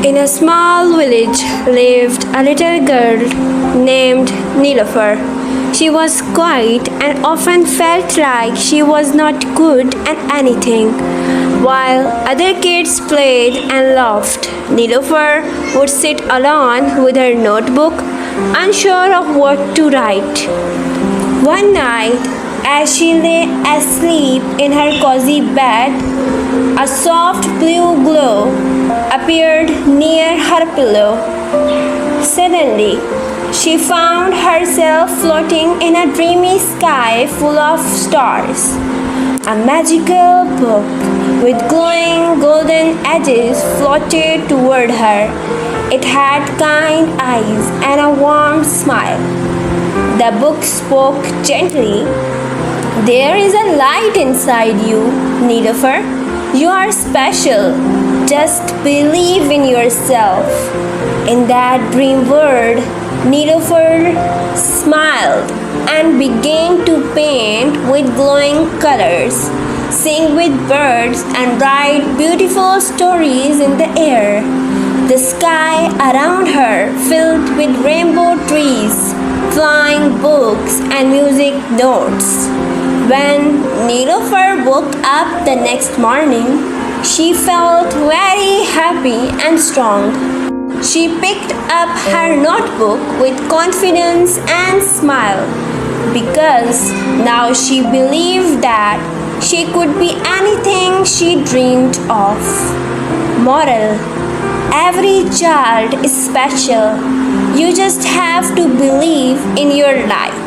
In a small village lived a little girl named Neelofar. She was quiet and often felt like she was not good at anything. While other kids played and laughed, Neelofar would sit alone with her notebook, unsure of what to write. One night, as she lay asleep in her cozy bed, a soft blue glow appeared near her pillow. Suddenly, she found herself floating in a dreamy sky full of stars. A magical book with glowing golden edges floated toward her. It had kind eyes and a warm smile. The book spoke gently. There is a light inside you, Neelofar. You are special. Just believe in yourself. In that dream world, Neelofar smiled and began to paint with glowing colors, sing with birds, and write beautiful stories in the air. The sky around her filled with rainbow trees, flying books, and music notes. When Neelofar woke up the next morning, she felt very happy and strong. She picked up her notebook with confidence and smiled because now she believed that she could be anything she dreamed of. Moral: every child is special. You just have to believe in your light.